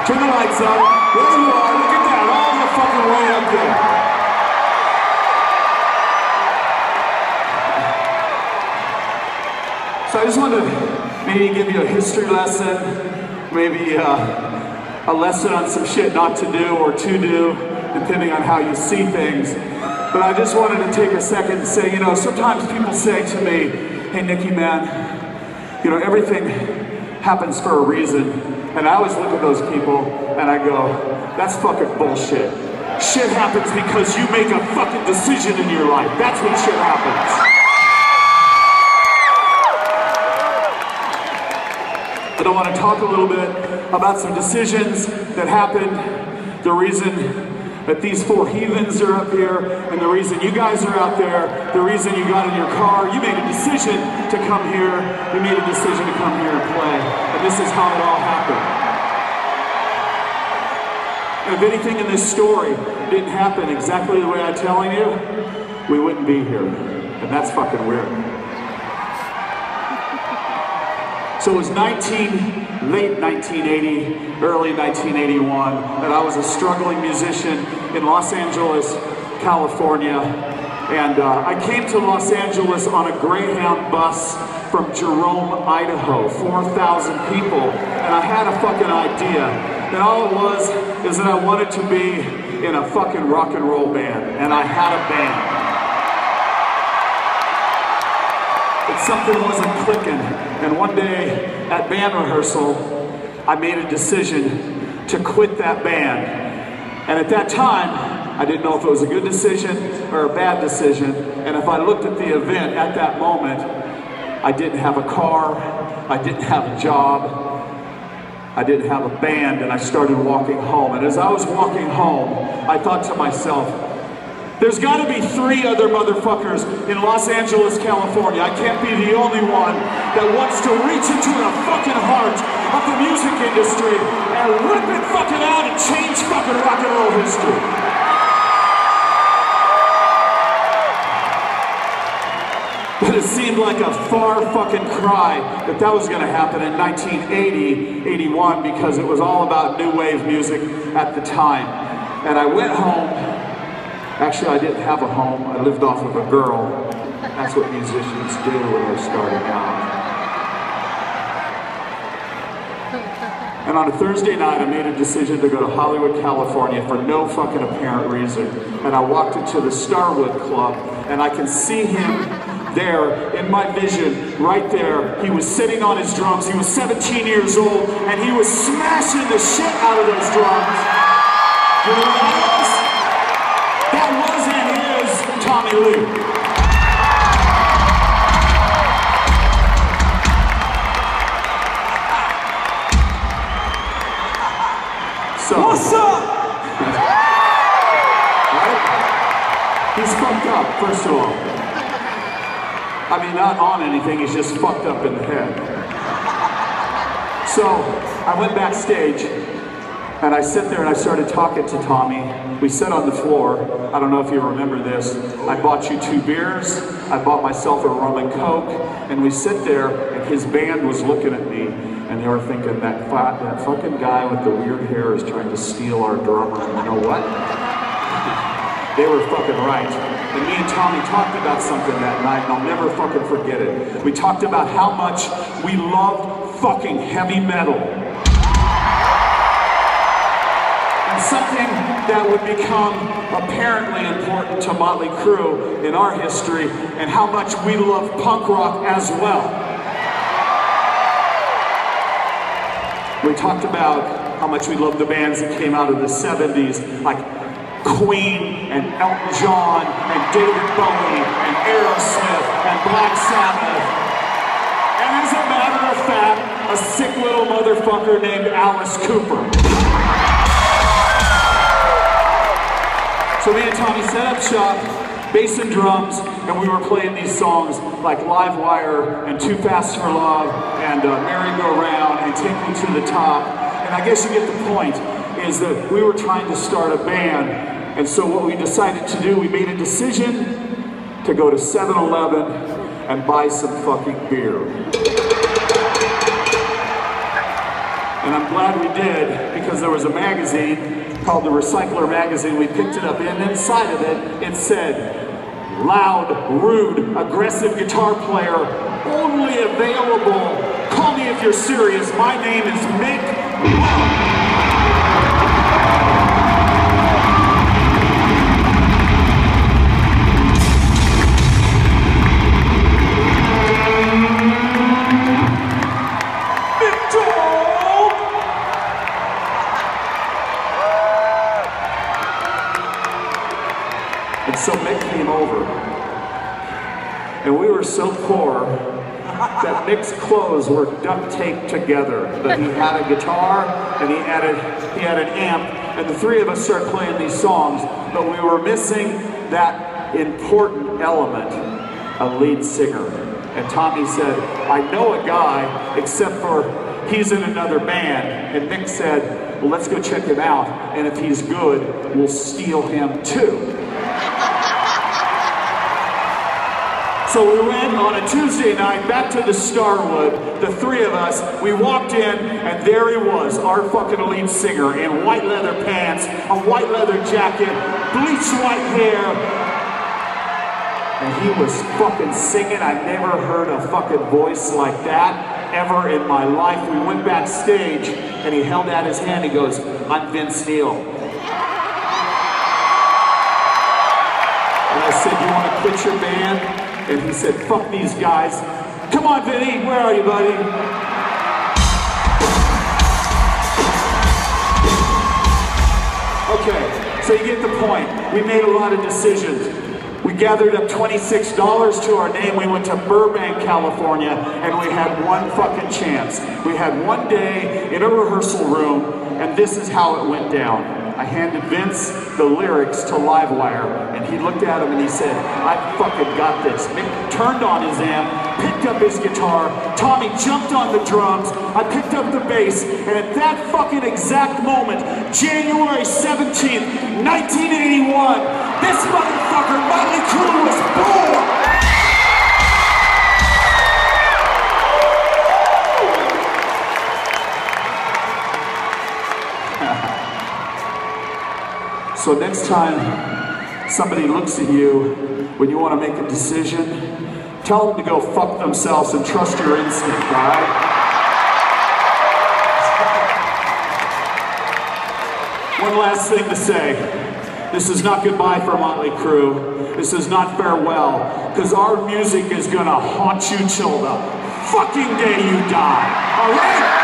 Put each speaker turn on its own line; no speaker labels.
Turn the lights up. There you are. Look at that. All the fucking way up there. So I just wanted to maybe give you a history lesson, maybe a lesson on some shit not to do or to do, depending on how you see things. But I just wanted to take a second and say, you know, sometimes people say to me, hey, Nikki, man, you know, everything happens for a reason. And I always look at those people and I go, that's fucking bullshit. Shit happens because you make a fucking decision in your life. That's when shit happens. But I want to talk a little bit about some decisions that happened, the reason that these four heathens are up here, and the reason you guys are out there, the reason you got in your car. You made a decision to come here, you made a decision to come here and play, and this is how it all happened. And if anything in this story didn't happen exactly the way I'm telling you, we wouldn't be here, and that's fucking weird. So it was late 1980, early 1981, and I was a struggling musician in Los Angeles, California. And I came to Los Angeles on a Greyhound bus from Jerome, Idaho, 4,000 people. And I had a fucking idea. And all it was is that I wanted to be in a fucking rock and roll band. And I had a band. But something wasn't clicking. And one day at band rehearsal, I made a decision to quit that band. And at that time, I didn't know if it was a good decision or a bad decision. And if I looked at the event at that moment, I didn't have a car, I didn't have a job, I didn't have a band, and I started walking home. And as I was walking home, I thought to myself, there's got to be 3 other motherfuckers in Los Angeles, California. I can't be the only one that wants to reach into the fucking heart of the music industry and rip it fucking out and change fucking rock and roll history. But it seemed like a far fucking cry that that was going to happen in 1980, 81, because it was all about new wave music at the time. And I went home. Actually, I didn't have a home. I lived off of a girl. That's what musicians do when they're starting out. And on a Thursday night, I made a decision to go to Hollywood, California for no fucking apparent reason. And I walked into the Starwood Club, and I can see him there in my vision, right there. He was sitting on his drums. He was 17 years old, and he was smashing the shit out of those drums. You know what that is? That was and is Tommy Lee. So, what's up? Right? He's fucked up, first of all. I mean, not on anything, he's just fucked up in the head. So, I went backstage, and I sit there and I started talking to Tommy. We sat on the floor. I don't know if you remember this. I bought you 2 beers. I bought myself a rum and coke. And we sit there, and his band was looking at me, and they were thinking, that fucking guy with the weird hair is trying to steal our drummer. And you know what? They were fucking right. And me and Tommy talked about something that night, and I'll never fucking forget it. We talked about how much we loved fucking heavy metal. And something that would become apparently important to Motley Crüe in our history, and how much we love punk rock as well. We talked about how much we love the bands that came out of the 70s, like Queen and Elton John and David Bowie and Aerosmith and Black Sabbath. And as a matter of fact, a sick little motherfucker named Alice Cooper. So me and Tommy set up shop, bass and drums, and we were playing these songs like Live Wire and Too Fast for Love and Merry Go Round and Take Me to the Top. And I guess you get the point, is that we were trying to start a band. And so what we decided to do, we made a decision to go to 7-Eleven and buy some fucking beer. And I'm glad we did, because there was a magazine called the Recycler magazine. We picked it up, and inside of it, it said, loud, rude, aggressive guitar player, only available. Call me if you're serious. My name is Mick. And so Mick came over, and we were so poor that Mick's clothes were duct taped together. But he had a guitar, and he had an amp, and the three of us started playing these songs, but we were missing that important element, a lead singer. And Tommy said, I know a guy, except for he's in another band. And Mick said, well, let's go check him out, and if he's good, we'll steal him too. So we went on a Tuesday night back to the Starwood, the three of us. We walked in, and there he was, our fucking lead singer, in white leather pants, a white leather jacket, bleached white hair. And he was fucking singing. I've never heard a fucking voice like that ever in my life. We went backstage, and he held out his hand. He goes, I'm Vince Neil. And I said, you want to quit your band? And he said, fuck these guys. Come on, Vinny, where are you, buddy? Okay, so you get the point. We made a lot of decisions. We gathered up $26 to our name. We went to Burbank, California, and we had one fucking chance. We had one day in a rehearsal room, and this is how it went down. I handed Vince the lyrics to Livewire, and he looked at him and he said, I fucking got this. Mick turned on his amp, picked up his guitar, Tommy jumped on the drums, I picked up the bass, and at that fucking exact moment, January 17th, 1981, this motherfucker, Motley Crüe, was born! So next time somebody looks at you when you want to make a decision, tell them to go fuck themselves and trust your instinct, all right? One last thing to say. This is not goodbye for Motley Crüe. This is not farewell, because our music is gonna haunt you till the fucking day you die, all right?